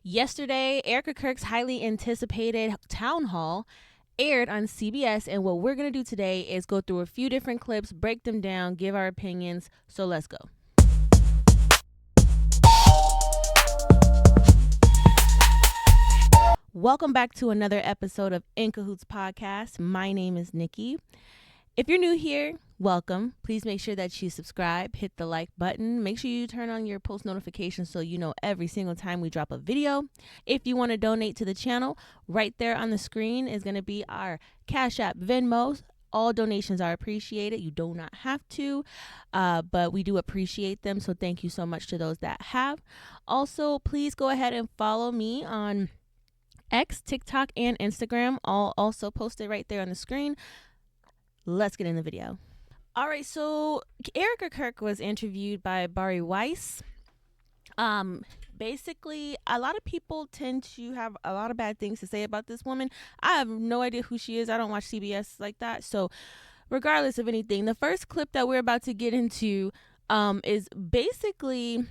Yesterday, Erika Kirk's highly anticipated town hall aired on CBS, and what we're going to do today is go through a few different clips, break them down, give our opinions. So let's go. Welcome back to another episode of In Cahoots Podcast. My name is Nikki. If you're new here, welcome. Please make sure that you subscribe, hit the like button. Make sure you turn on your post notifications so you know every single time we drop a video. If you want to donate to the channel, right there on the screen is going to be our Cash App, Venmo. All donations are appreciated. You do not have to, but we do appreciate them. So thank you so much to those that have. Also, please go ahead and follow me on X, TikTok, and Instagram. All also posted right there on the screen. Let's get in the video. All right, so Erika Kirk was interviewed by Bari Weiss. Basically, a lot of people tend to have a lot of bad things to say about this woman. I have no idea who she is. I don't watch CBS like that. So regardless of anything, the first clip that we're about to get into is basically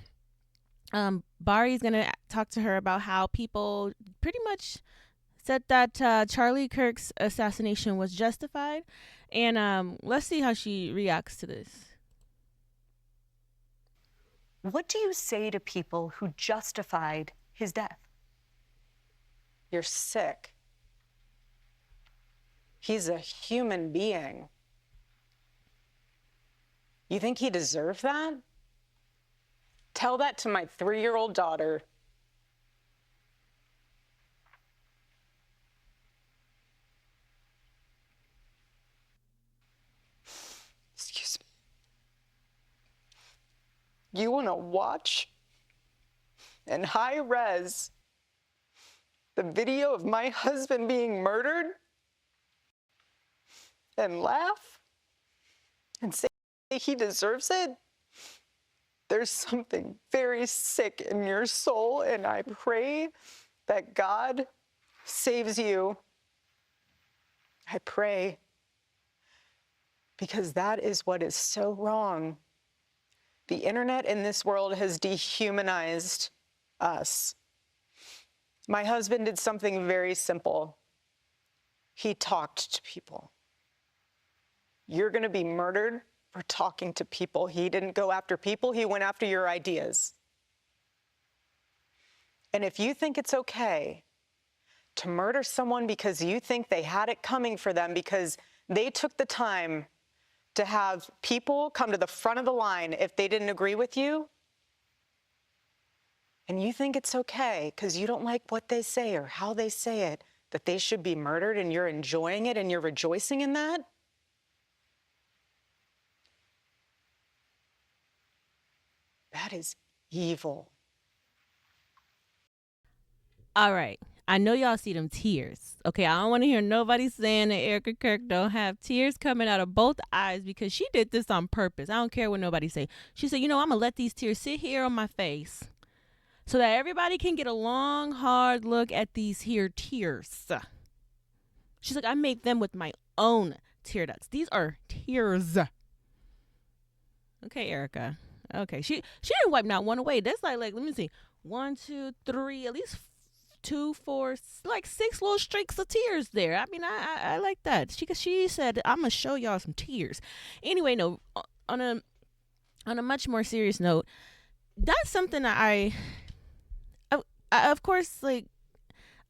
Bari's going to talk to her about how people pretty much said that Charlie Kirk's assassination was justified. And let's see how she reacts to this. What do you say to people who justified his death? You're sick. He's a human being. You think he deserved that? Tell that to my 3-year-old daughter. Excuse me. You want to watch in high res the video of my husband being murdered and laugh and say he deserves it? There's something very sick in your soul, and I pray that God saves you. I pray, because that is what is so wrong. The internet in this world has dehumanized us. My husband did something very simple. He talked to people. You're going to be murdered for talking to people. He didn't go after people. He went after your ideas. And if you think it's okay to murder someone because you think they had it coming for them, because they took the time to have people come to the front of the line if they didn't agree with you, and you think it's okay because you don't like what they say or how they say it, that they should be murdered, and you're enjoying it and you're rejoicing in that, that is evil. All right. I know y'all see them tears. Okay, I don't want to hear nobody saying that Erika Kirk don't have tears coming out of both eyes, because she did this on purpose. I don't care what nobody say. She said, I'm going to let these tears sit here on my face so that everybody can get a long, hard look at these here tears. She's like, I make them with my own tear ducts. These are tears. Okay, Erika. Okay, she didn't wipe not one away. That's like let me see. 1, 2, 3, at least 2, 4, like 6 little streaks of tears there. I mean, I like that. She said, I'm gonna show y'all some tears. Anyway, no, on a much more serious note, that's something that I of course, like,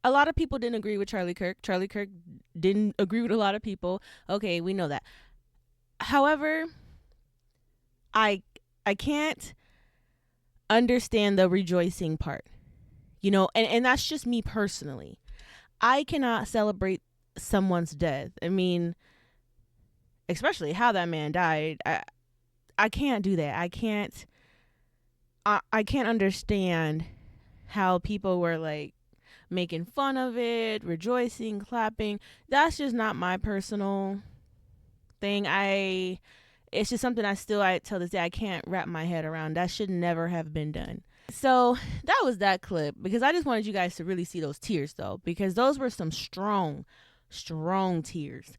a lot of people didn't agree with Charlie Kirk. Charlie Kirk didn't agree with a lot of people. Okay, we know that. However, I can't understand the rejoicing part. And that's just me personally. I cannot celebrate someone's death. I mean, especially how that man died. I can't do that. I can't understand how people were like making fun of it, rejoicing, clapping. That's just not my personal thing. It's just something I till this day I can't wrap my head around. That should never have been done. So that was that clip, because I just wanted you guys to really see those tears, though, because those were some strong tears.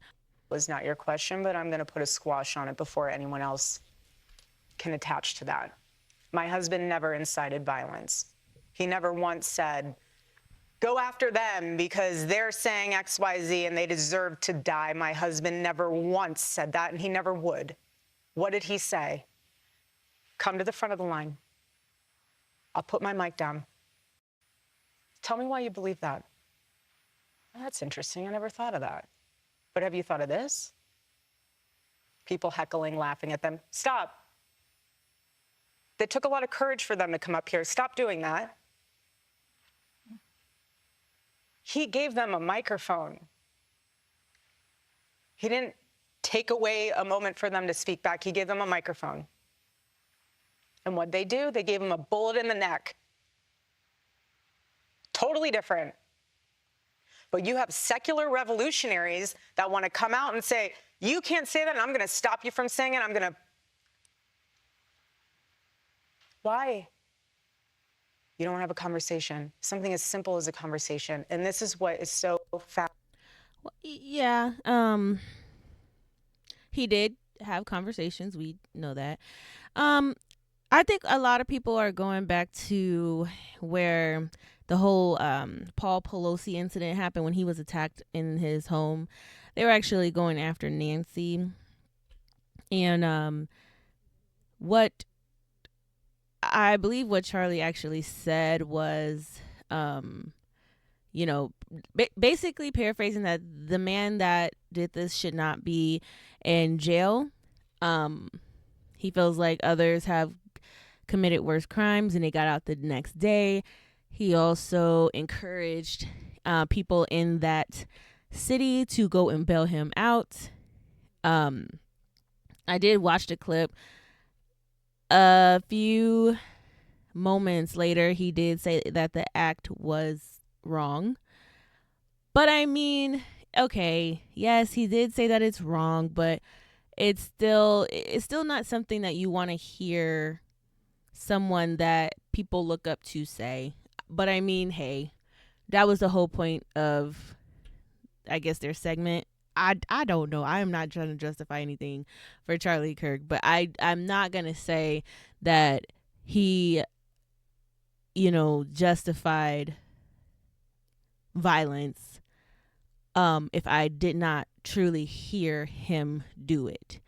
Was not your question, but I'm going to put a squash on it before anyone else can attach to that. My husband never incited violence. He never once said, Go after them because they're saying XYZ and they deserve to die. My husband never once said that, and he never would. What did he say? Come to the front of the line. I'll put my mic down. Tell me why you believe that. That's interesting. I never thought of that. But have you thought of this? People heckling, laughing at them. Stop. It took a lot of courage for them to come up here. Stop doing that. He gave them a microphone. He didn't take away a moment for them to speak back. He gave them a microphone. And what'd they do? They gave him a bullet in the neck. Totally different. But you have secular revolutionaries that want to come out and say, you can't say that, and I'm going to stop you from saying it. I'm going to... Why? You don't have a conversation. Something as simple as a conversation. And this is what is so fast. Well, yeah. He did have conversations. We know that. I think a lot of people are going back to where the whole Paul Pelosi incident happened when he was attacked in his home. They were actually going after Nancy. And what I believe what Charlie actually said was, basically paraphrasing that the man that did this should not be in jail. He feels like others have committed worse crimes and they got out the next day. He also encouraged people in that city to go and bail him out. I did watch the clip. A few moments later, he did say that the act was wrong. But I mean, okay, yes, he did say that it's wrong, but it's still not something that you want to hear someone that people look up to say. But I mean, hey, that was the whole point of, I guess, their segment. I don't know. I am not trying to justify anything for Charlie Kirk, but I'm not going to say that he, justified violence if I did not truly hear him do it.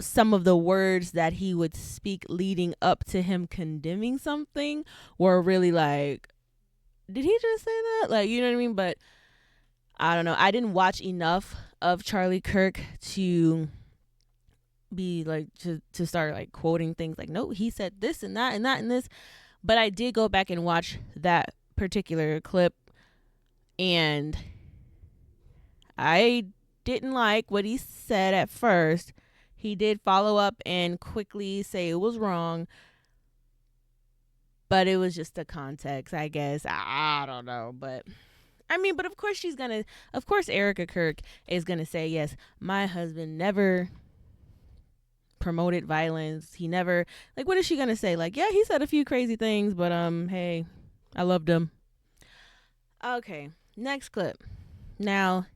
Some of the words that he would speak leading up to him condemning something were really like, did he just say that? Like, you know what I mean? But I don't know. I didn't watch enough of Charlie Kirk to be like, to start like quoting things like, no, he said this and that and that and this. But I did go back and watch that particular clip, and I didn't like what he said at first. He did follow up and quickly say it was wrong, but it was just the context, I guess. I don't know, but I mean, but of course Erika Kirk is going to say, yes, my husband never promoted violence. He never, like, what is she going to say? Like, yeah, he said a few crazy things, but hey, I loved him. Okay, next clip. Now,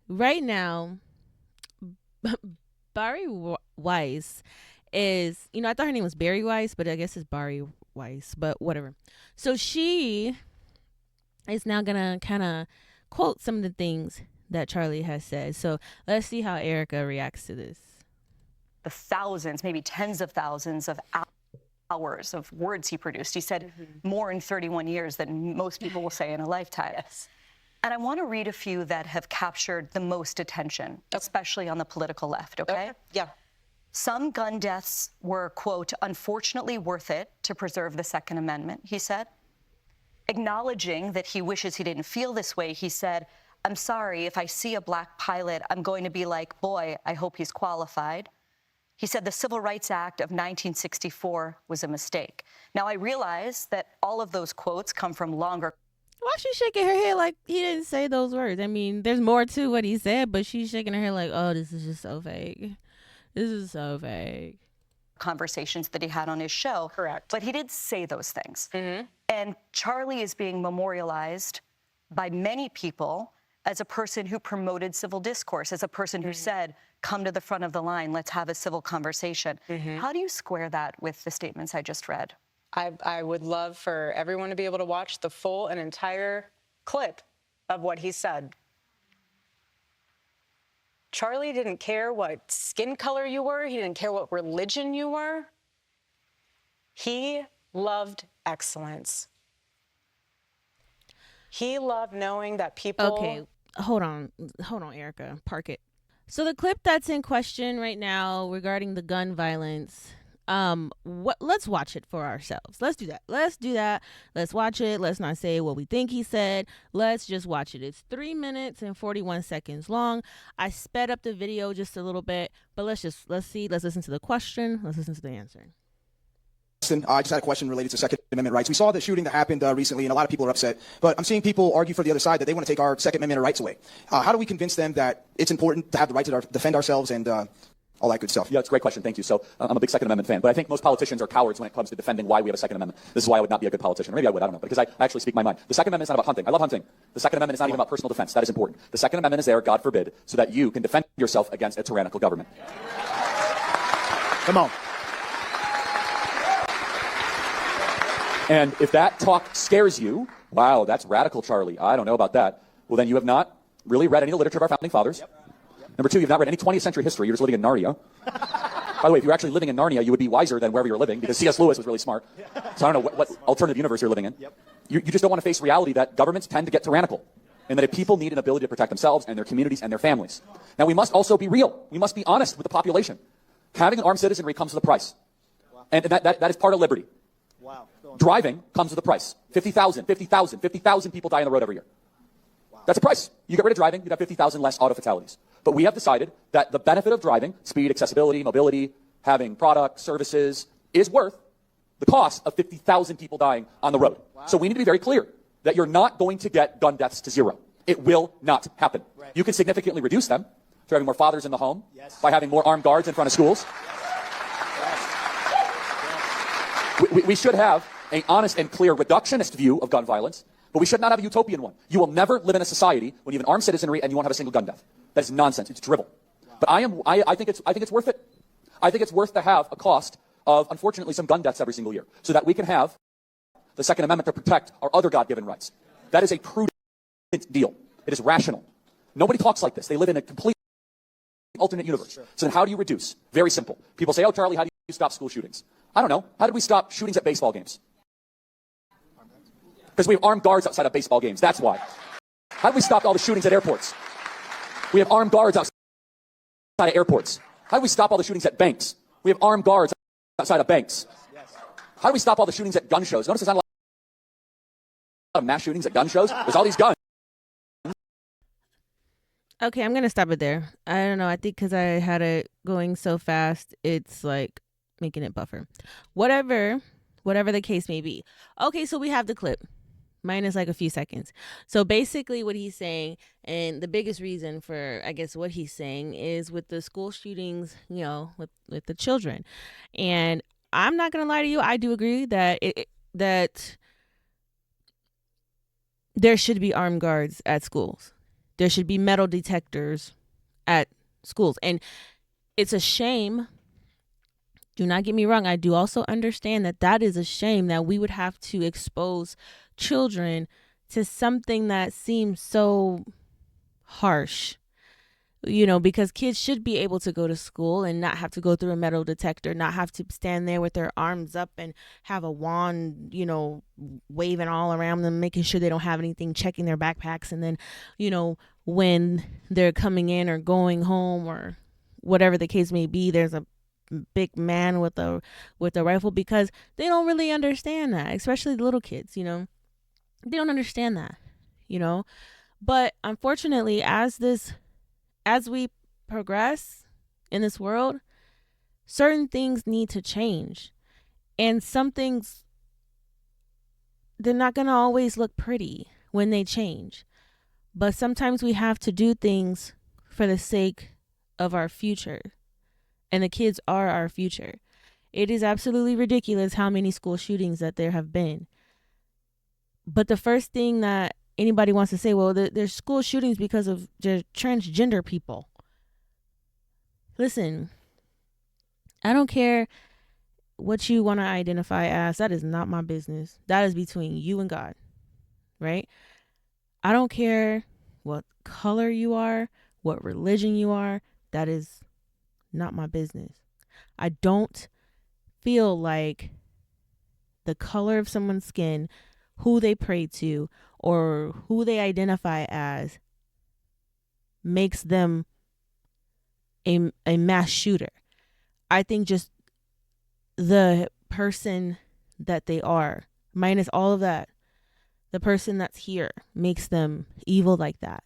right now, Bari Weiss is, I thought her name was Barry Weiss, but I guess it's Bari Weiss, but whatever. So she is now going to kind of quote some of the things that Charlie has said. So let's see how Erika reacts to this. The thousands, maybe tens of thousands of hours of words he produced. He said more in 31 years than most people will say in a lifetime. Yes. And I want to read a few that have captured the most attention, especially on the political left, okay? Yeah. Some gun deaths were, quote, unfortunately worth it to preserve the Second Amendment, he said. Acknowledging that he wishes he didn't feel this way, he said, I'm sorry, if I see a black pilot, I'm going to be like, boy, I hope he's qualified. He said the Civil Rights Act of 1964 was a mistake. Now, I realize that all of those quotes come from longer. Why is she shaking her head like he didn't say those words? I mean, there's more to what he said, but she's shaking her head like, oh, this is just so fake. This is so fake. Conversations that he had on his show. Correct. But he did say those things. And Charlie is being memorialized by many people as a person who promoted civil discourse, as a person who said, come to the front of the line, let's have a civil conversation. How do you square that with the statements I just read? I would love for everyone to be able to watch the full and entire clip of what he said. Charlie didn't care what skin color you were. He didn't care what religion you were. He loved excellence. He loved knowing that people... Okay, hold on, Erika. Park it. So the clip that's in question right now regarding the gun violence, let's watch it for ourselves. Let's do that. Let's watch it. Let's not say what we think he said. Let's just watch it. It's 3 minutes and 41 seconds long. I sped up the video just a little bit, but let's listen to the question. Let's listen to the answer. I just had a question related to Second Amendment rights. We saw the shooting that happened recently, and a lot of people are upset. But I'm seeing people argue for the other side that they want to take our Second Amendment rights away. How do we convince them that it's important to have the right to defend ourselves and all that good stuff? Yeah, it's a great question. Thank you. So I'm a big Second Amendment fan, but I think most politicians are cowards when it comes to defending why we have a Second Amendment. This is why I would not be a good politician. Or maybe I would, I don't know, because I actually speak my mind. The Second Amendment is not about hunting. I love hunting. The Second Amendment is not even about personal defense. That is important. The Second Amendment is there, God forbid, so that you can defend yourself against a tyrannical government. Come on. And if that talk scares you, wow, that's radical, Charlie. I don't know about that. Well, then you have not really read any of the literature of our founding fathers. Number two, you've not read any 20th century history. You're just living in Narnia. By the way, if you're actually living in Narnia, you would be wiser than wherever you're living, because C.S. Lewis was really smart. So I don't know what alternative universe you're living in. You just don't want to face reality that governments tend to get tyrannical, and that if people need an ability to protect themselves and their communities and their families. Now, we must also be real. We must be honest with the population. Having an armed citizenry comes with a price. And that is part of liberty. Wow. Driving comes with a price. 50,000 people die on the road every year. That's a price. You get rid of driving, you'd have 50,000 less auto fatalities. But we have decided that the benefit of driving, speed, accessibility, mobility, having products, services, is worth the cost of 50,000 people dying on the road. Wow. So we need to be very clear that you're not going to get gun deaths to zero. It will not happen. Right. You can significantly reduce them through having more fathers in the home, yes, by having more armed guards in front of schools. Yes. We should have an honest and clear reductionist view of gun violence, but we should not have a utopian one. You will never live in a society when you have an armed citizenry and you won't have a single gun death. That is nonsense. It's drivel. Wow. But I think it's worth it. I think it's worth to have a cost of, unfortunately, some gun deaths every single year, so that we can have the Second Amendment to protect our other God-given rights. That is a prudent deal. It is rational. Nobody talks like this. They live in a complete alternate universe. Sure. So then how do you reduce? Very simple. People say, oh, Charlie, how do you stop school shootings? I don't know. How did we stop shootings at baseball games? Because we have armed guards outside of baseball games. That's why. How do we stop all the shootings at airports? We have armed guards outside of airports. How do we stop all the shootings at banks? We have armed guards outside of banks. How do we stop all the shootings at gun shows? Notice there's not a lot of mass shootings at gun shows. There's all these guns. Okay, I'm going to stop it there. I don't know. I think because I had it going so fast, it's like making it buffer. Whatever the case may be. Okay, so we have the clip. Mine is like a few seconds. So basically what he's saying, and the biggest reason for, I guess, what he's saying is with the school shootings, you know, with the children. And I'm not going to lie to you. I do agree that that there should be armed guards at schools. There should be metal detectors at schools. And it's a shame. Do not get me wrong. I do also understand that is a shame that we would have to expose children to something that seems so harsh, you know, because kids should be able to go to school and not have to go through a metal detector, not have to stand there with their arms up and have a wand, you know, waving all around them, making sure they don't have anything, checking their backpacks. And then, you know, when they're coming in or going home or whatever the case may be, there's a big man with a rifle, because they don't really understand that, especially the little kids, you know. They don't understand that, you know. But unfortunately, as we progress in this world, certain things need to change. And some things, they're not going to always look pretty when they change. But sometimes we have to do things for the sake of our future. And the kids are our future. It is absolutely ridiculous how many school shootings that there have been. But the first thing that anybody wants to say, well, there's school shootings because of transgender people. Listen, I don't care what you want to identify as, that is not my business. That is between you and God, right? I don't care what color you are, what religion you are. That is not my business. I don't feel like the color of someone's skin, who they pray to, or who they identify as makes them a mass shooter. I think just the person that they are, minus all of that, the person that's here makes them evil like that.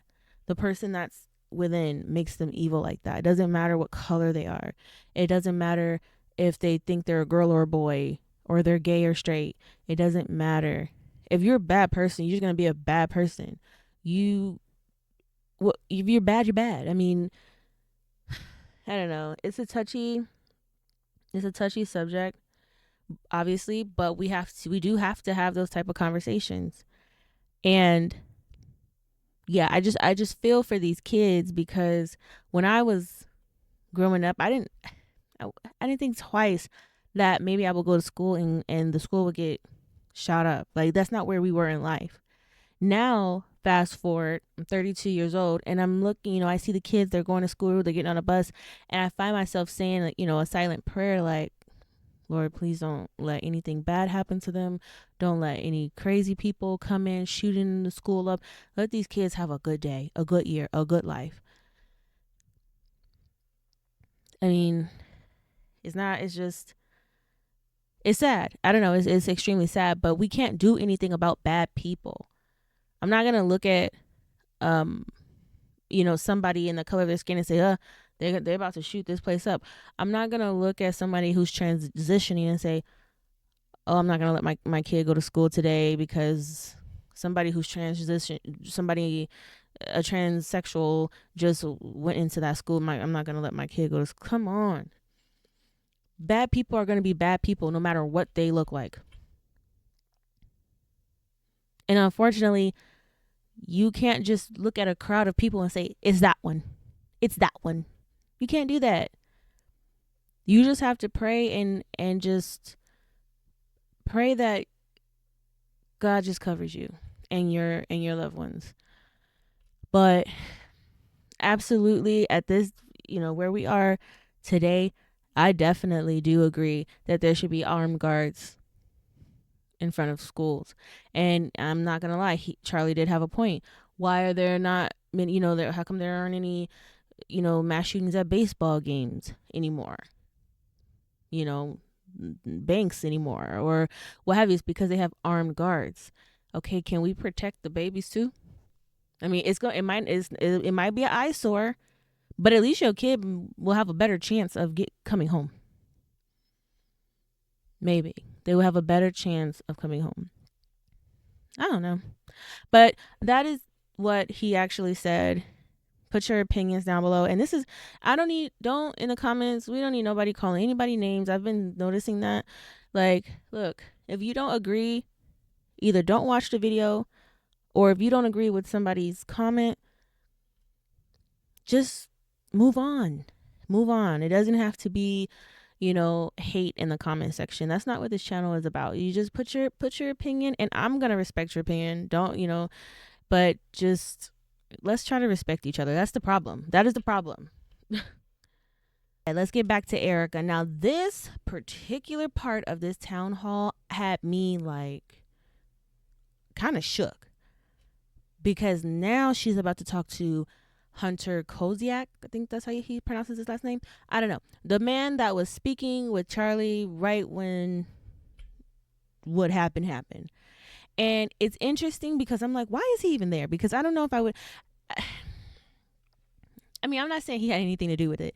The person that's within makes them evil like that. It doesn't matter what color they are. It doesn't matter if they think they're a girl or a boy, or they're gay or straight. It doesn't matter. If you're a bad person, you're just going to be a bad person. If you're bad, you're bad. I mean, I don't know. It's a touchy subject, obviously, but we do have to have those type of conversations. And yeah, I just feel for these kids, because when I was growing up, I didn't think twice that maybe I would go to school and the school would get shot up. Like, that's not where we were in life. Now, fast forward, I'm 32 years old, and I'm looking, I see the kids, they're going to school, they're getting on a bus, and I find myself saying, like, a silent prayer, like, Lord, please don't let anything bad happen to them. Don't let any crazy people come in shooting the school up. Let these kids have a good day, a good year, a good life. I mean, it's sad. I don't know. It's extremely sad, but we can't do anything about bad people. I'm not going to look at, somebody in the color of their skin and say, they're about to shoot this place up. I'm not going to look at somebody who's transitioning and say, I'm not going to let my kid go to school today because somebody who's a transsexual just went into that school. I'm not going to let my kid go to school. Come on. Bad people are going to be bad people no matter what they look like. And unfortunately, you can't just look at a crowd of people and say, it's that one. It's that one. You can't do that. You just have to pray and just pray that God just covers you and your loved ones. But absolutely, at this, where we are today, I definitely do agree that there should be armed guards in front of schools. And I'm not going to lie, Charlie did have a point. Why are there not, how come there aren't any, mass shootings at baseball games anymore? Banks anymore, or what have you? It's because they have armed guards. Okay, can we protect the babies too? I mean, it might be an eyesore, but at least your kid will have a better chance of coming home. Maybe they will have a better chance of coming home. I don't know, but that is what he actually said. Put your opinions down below. And this is, don't in the comments, we don't need nobody calling anybody names. I've been noticing that. Like, look, if you don't agree, either don't watch the video, or if you don't agree with somebody's comment, just move on. Move on. It doesn't have to be, hate in the comment section. That's not what this channel is about. You just put your opinion, and I'm going to respect your opinion. Don't, but just let's try to respect each other. That's the problem. That is the problem. Let's get back to Erika. Now, this particular part of this town hall had me like kind of shook, because now she's about to talk to Hunter Kozak. I think that's how he pronounces his last name. I don't know. The man that was speaking with Charlie right when what happened. And it's interesting because I'm like, why is he even there? Because I don't know if I would. I mean, I'm not saying he had anything to do with it,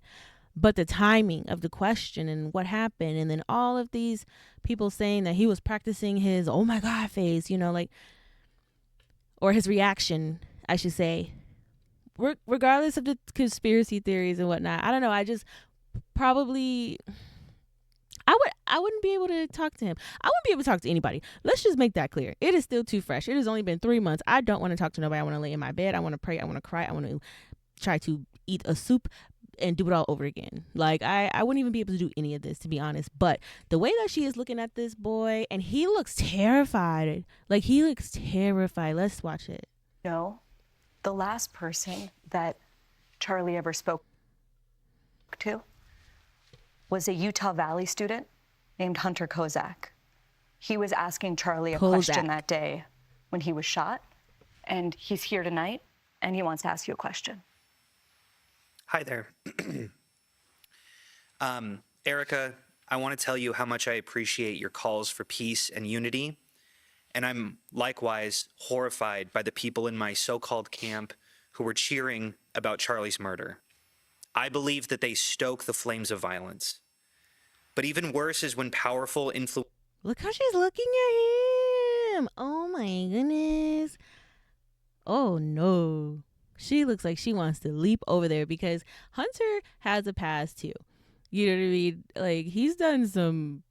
but the timing of the question and what happened, and then all of these people saying that he was practicing his oh my God face, or his reaction, I should say, regardless of the conspiracy theories and whatnot. I don't know. I just probably. I wouldn't be able to talk to him. I wouldn't be able to talk to anybody. Let's just make that clear. It is still too fresh. It has only been 3 months. I don't want to talk to nobody. I want to lay in my bed. I want to pray. I want to cry. I want to try to eat a soup. and do it all over again. Like I wouldn't even be able to do any of this, to be honest. But the way that she is looking at this boy, and he looks terrified. Like he looks terrified. Let's watch it. No, the last person that Charlie ever spoke to was a Utah Valley student named Hunter Kozak. He was asking Charlie a question that day when he was shot, and he's here tonight, and he wants to ask you a question. Hi there. Erika, I want to tell you how much I appreciate your calls for peace and unity, and I'm likewise horrified by the people in my so-called camp who were cheering about Charlie's murder. I believe that they stoke the flames of violence. But even worse is when powerful influence. Look how she's looking at him. Oh my goodness. Oh no. She looks like she wants to leap over there, because Hunter has a past too. You know what I mean? Like, he's done some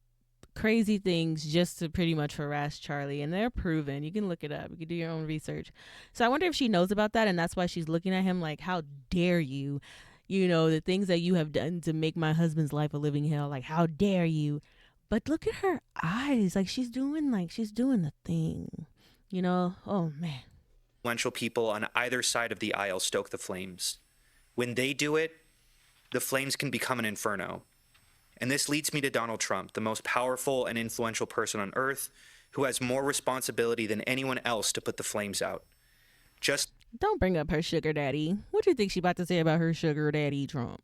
crazy things just to pretty much harass Charlie, and they're proven. You can look it up. You can do your own research. So I wonder if she knows about that, and that's why she's looking at him like, how dare you? You know, the things that you have done to make my husband's life a living hell. Like, how dare you? But look at her eyes. Like, she's doing the thing. You know? Oh, man. Influential people on either side of the aisle stoke the flames. When they do it, the flames can become an inferno. And this leads me to Donald Trump, the most powerful and influential person on earth, who has more responsibility than anyone else to put the flames out. Don't bring up her sugar daddy. What do you think she about to say about her sugar daddy, Trump?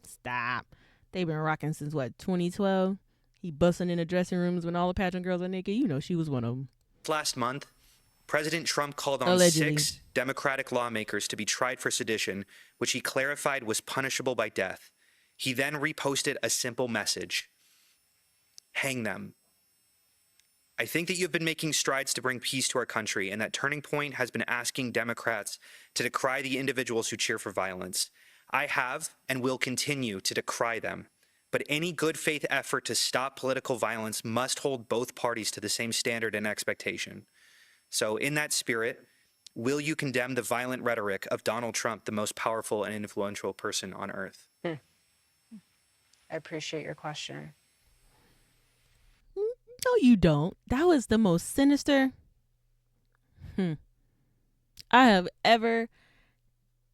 Stop. They've been rocking since, what, 2012? He busting in the dressing rooms when all the pageant girls are naked. You know she was one of them. Last month, President Trump called on Allegedly. 6 Democratic lawmakers to be tried for sedition, which he clarified was punishable by death. He then reposted a simple message: hang them. I think that you've been making strides to bring peace to our country, and that turning point has been asking Democrats to decry the individuals who cheer for violence. I have and will continue to decry them. But any good faith effort to stop political violence must hold both parties to the same standard and expectation. So in that spirit, will you condemn the violent rhetoric of Donald Trump, the most powerful and influential person on earth? I appreciate your question. No, you don't. That was the most sinister I have ever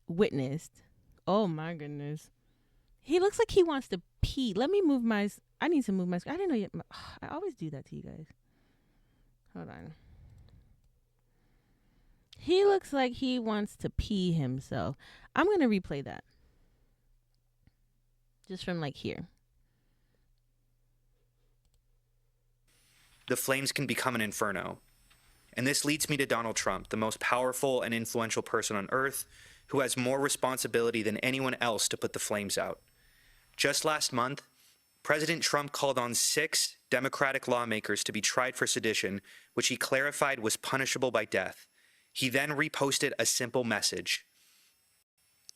witnessed. Oh my goodness. He looks like he wants to pee. Let me move my... I need to move my... I didn't know you... I always do that to you guys. Hold on. He looks like he wants to pee himself. I'm going to replay that. Just from like here. The flames can become an inferno. And this leads me to Donald Trump, the most powerful and influential person on earth, who has more responsibility than anyone else to put the flames out. Just last month, President Trump called on 6 Democratic lawmakers to be tried for sedition, which he clarified was punishable by death. He then reposted a simple message: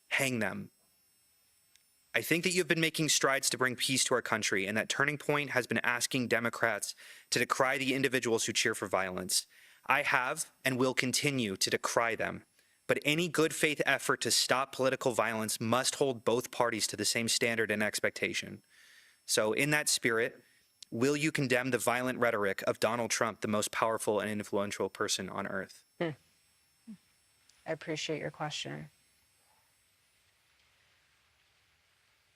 hang them. I think that you've been making strides to bring peace to our country, and that turning point has been asking Democrats to decry the individuals who cheer for violence. I have and will continue to decry them. But any good faith effort to stop political violence must hold both parties to the same standard and expectation. So in that spirit, will you condemn the violent rhetoric of Donald Trump, the most powerful and influential person on earth? I appreciate your question.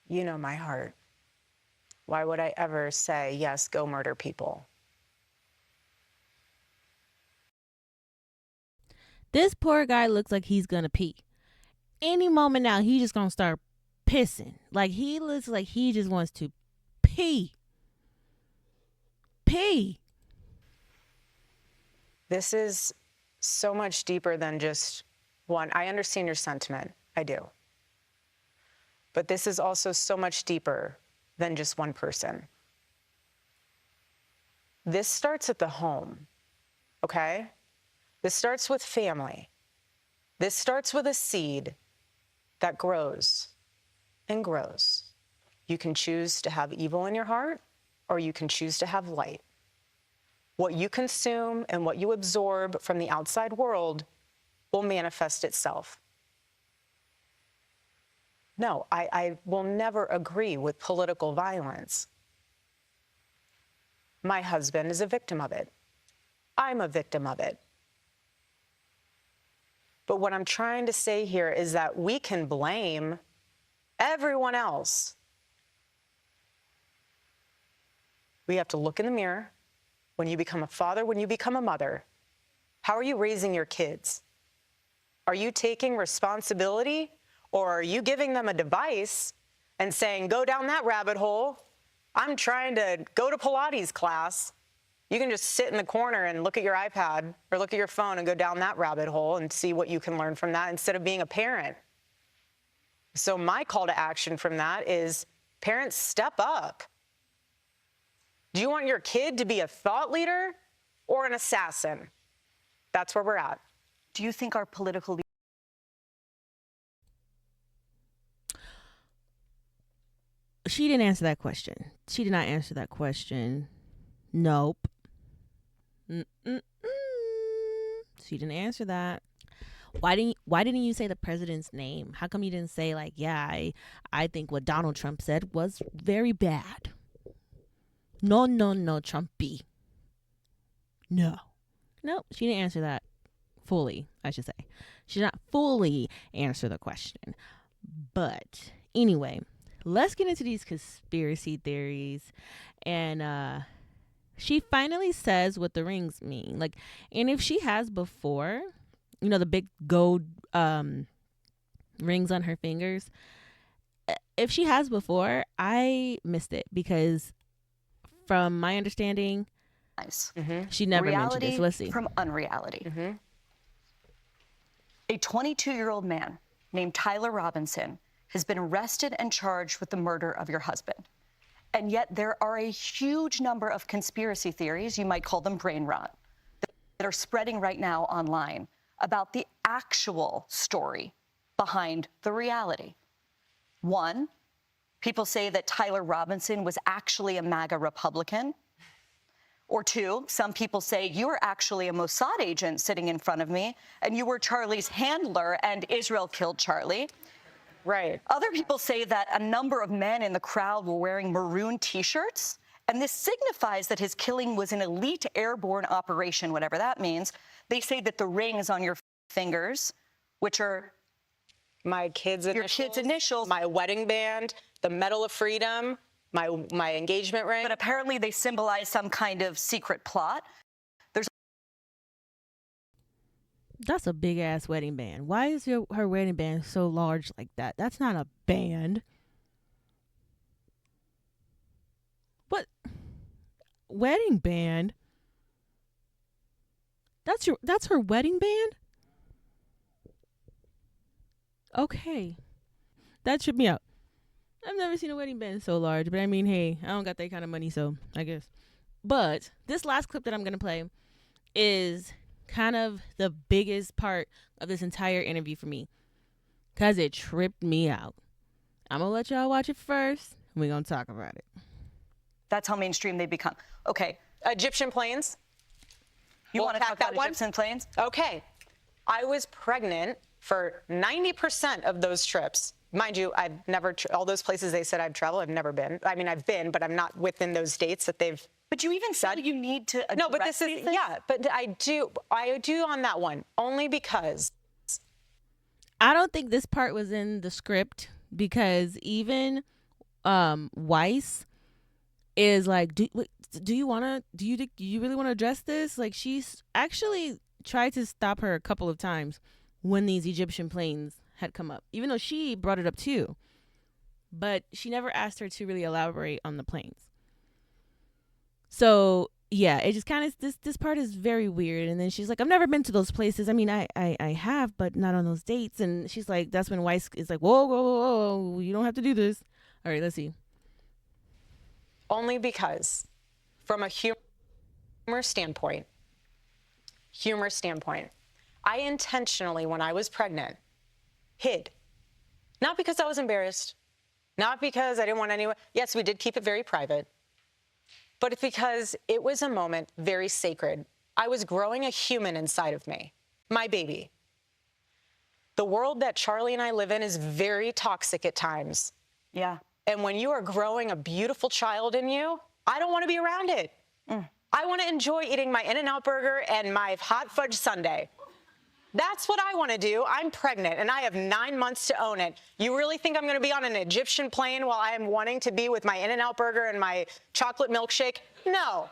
You know my heart. Why would I ever say, yes, go murder people? This poor guy looks like he's gonna pee. Any moment now, he's just gonna start pissing. Like, he looks like he just wants to pee. Pee. This is so much deeper than just one. I understand your sentiment. I do. But this is also so much deeper than just one person. This starts at the home, okay? This starts with family. This starts with a seed that grows and grows. You can choose to have evil in your heart, or you can choose to have light. What you consume and what you absorb from the outside world will manifest itself. No, I will never agree with political violence. My husband is a victim of it. I'm a victim of it. But what I'm trying to say here is that we can blame everyone else. We have to look in the mirror when you become a father, when you become a mother. How are you raising your kids? Are you taking responsibility, or are you giving them a device and saying, go down that rabbit hole? I'm trying to go to Pilates class. You can just sit in the corner and look at your iPad or look at your phone and go down that rabbit hole and see what you can learn from that instead of being a parent. So my call to action from that is, parents, step up. Do you want your kid to be a thought leader or an assassin? That's where we're at. Do you think our political She didn't answer that question. She did not answer that question. Nope. She didn't answer that. Why didn't you say the president's name? How come you didn't say, like, yeah, I think what Donald Trump said was very bad. No, Trumpy. No, she didn't answer that fully, I should say. She did not fully answer the question. But anyway, let's get into these conspiracy theories. And she finally says what the rings mean. Like, and if she has before, you know, the big gold rings on her fingers, if she has before, I missed it, because from my understanding, she never mentioned it. So let's see. From unreality. A 22-year-old man named Tyler Robinson has been arrested and charged with the murder of your husband. And yet there are a huge number of conspiracy theories, you might call them brain rot, that are spreading right now online about the actual story behind the reality. One, people say that Tyler Robinson was actually a MAGA Republican. Or two, some people say you were actually a Mossad agent sitting in front of me, and you were Charlie's handler, and Israel killed Charlie. Right. Other people say that a number of men in the crowd were wearing maroon T-shirts, and this signifies that his killing was an elite airborne operation, whatever that means. They say that the rings on your fingers, which are my kids' initials, my wedding band, the Medal of Freedom, my engagement ring. But apparently they symbolize some kind of secret plot. That's a big ass wedding band. Why is her wedding band so large like that? That's not a band. What? Wedding band? That's her wedding band? Okay. That tripped me out. I've never seen a wedding band so large, but I mean, hey, I don't got that kind of money, so I guess. But this last clip that I'm going to play is kind of the biggest part of this entire interview for me, because it tripped me out. I'm going to let y'all watch it first, and we're going to talk about it. That's how mainstream they become. Okay. Egyptian planes. You want to talk about Egyptian planes? Okay. I was pregnant for 90% of those trips. Mind you, I've never, all those places they said I'd travel, I've never been. I mean, I've been, but I'm not within those dates that they've. But you even said you need to. No, but this is, yeah, but I do on that one, only because. I don't think this part was in the script, because even Weiss is like, do you really want to address this? Like, she's actually tried to stop her a couple of times when these Egyptian planes had come up, even though she brought it up too, but she never asked her to really elaborate on the planes. So yeah, it just kind of, this part is very weird. And then she's like, I've never been to those places. I mean, I have, but not on those dates. And she's like, that's when Weiss is like, whoa, you don't have to do this. All right, let's see. Only because from a humor standpoint, I intentionally, when I was pregnant, hid. Not because I was embarrassed, not because I didn't want anyone. Yes, we did keep it very private, but it's because it was a moment very sacred. I was growing a human inside of me, my baby. The world that Charlie and I live in is very toxic at times. Yeah. And when you are growing a beautiful child in you, I don't want to be around it. I want to enjoy eating my In-N-Out burger and my hot fudge sundae. That's what I want to do. I'm pregnant and I have 9 months to own it. You really think I'm going to be on an Egyptian plane while I am wanting to be with my In-N-Out burger and my chocolate milkshake? No,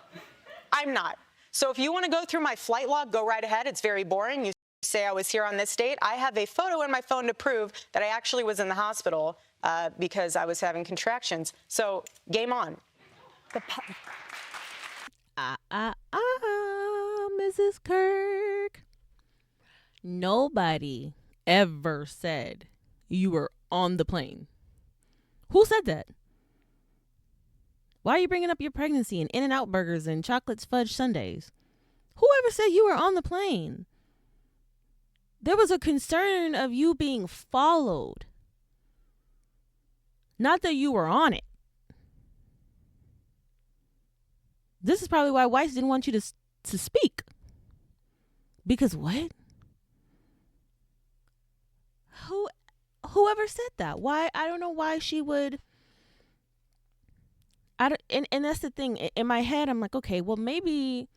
I'm not. So if you want to go through my flight log, go right ahead. It's very boring. You say I was here on this date. I have a photo in my phone to prove that I actually was in the hospital because I was having contractions. So game on. Mrs. Kirk. Nobody ever said you were on the plane. Who said that? Why are you bringing up your pregnancy and In-N-Out burgers and chocolate fudge sundaes? Whoever said you were on the plane? There was a concern of you being followed. Not that you were on it. This is probably why Weiss didn't want you to speak. Because what? Whoever said that? Why? I don't know why she would. And that's the thing. In my head, I'm like, okay, well, maybe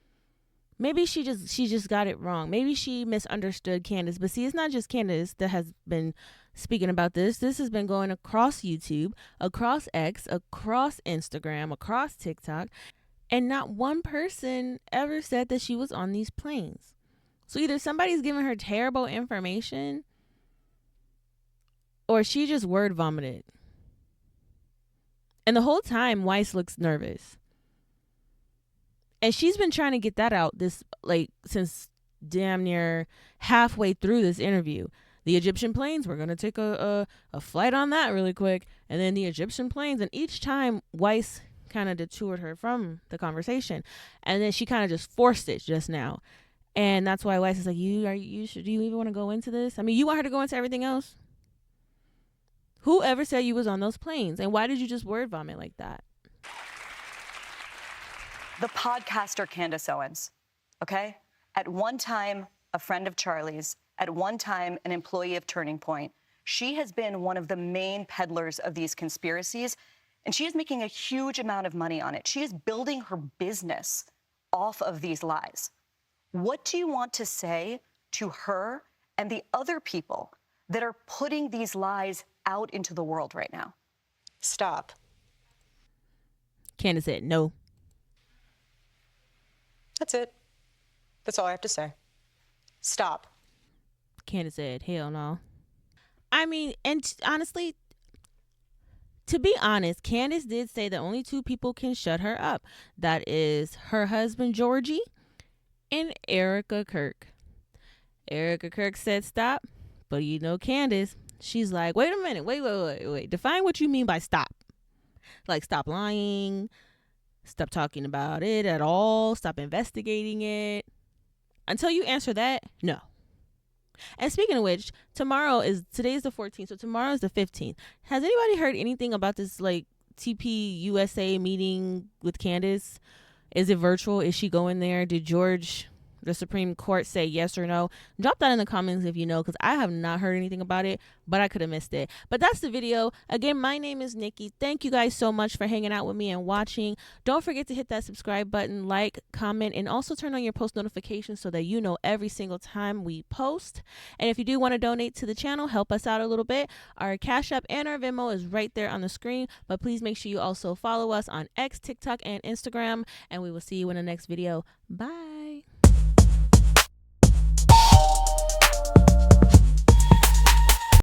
she just got it wrong. Maybe she misunderstood Candace. But see, it's not just Candace that has been speaking about this. This has been going across YouTube, across X, across Instagram, across TikTok. And not one person ever said that she was on these planes. So either somebody's giving her terrible information or she just word vomited. And the whole time, Weiss looks nervous. And she's been trying to get that out since damn near halfway through this interview. The Egyptian planes, we're going to take a flight on that really quick. And then the Egyptian planes. And each time, Weiss kind of detoured her from the conversation. And then she kind of just forced it just now. And that's why Weiss is like, do you even want to go into this? I mean, you want her to go into everything else? Whoever said you was on those planes? And why did you just word vomit like that? The podcaster Candace Owens, okay? At one time, a friend of Charlie's, at one time, an employee of Turning Point. She has been one of the main peddlers of these conspiracies, and she is making a huge amount of money on it. She is building her business off of these lies. What do you want to say to her and the other people that are putting these lies out into the world right now? Stop. Candace said no. That's it. That's all I have to say. Stop. Candace said hell no. I mean, and honestly, to be honest, Candace did say that only two people can shut her up. That is her husband, Georgie, and Erika Kirk. Erika Kirk said stop, but you know Candace, she's like, wait a minute, wait. Define what you mean by stop. Like, stop lying, stop talking about it at all, stop investigating it. Until you answer that, no. And speaking of which, today's the 14th, so tomorrow is the 15th. Has anybody heard anything about this, TP USA meeting with Candace? Is it virtual? Is she going there? Did the Supreme Court say yes or no? Drop that in the comments if you know, because I have not heard anything about it, but I could have missed it. But that's the video. Again, my name is Nikki. Thank you guys so much for hanging out with me and watching. Don't forget to hit that subscribe button, like, comment, and also turn on your post notifications so that you know every single time we post. And if you do want to donate to the channel, help us out a little bit, our Cash App and our Venmo is right there on the screen. But please make sure you also follow us on X, TikTok, and Instagram. And we will see you in the next video. Bye.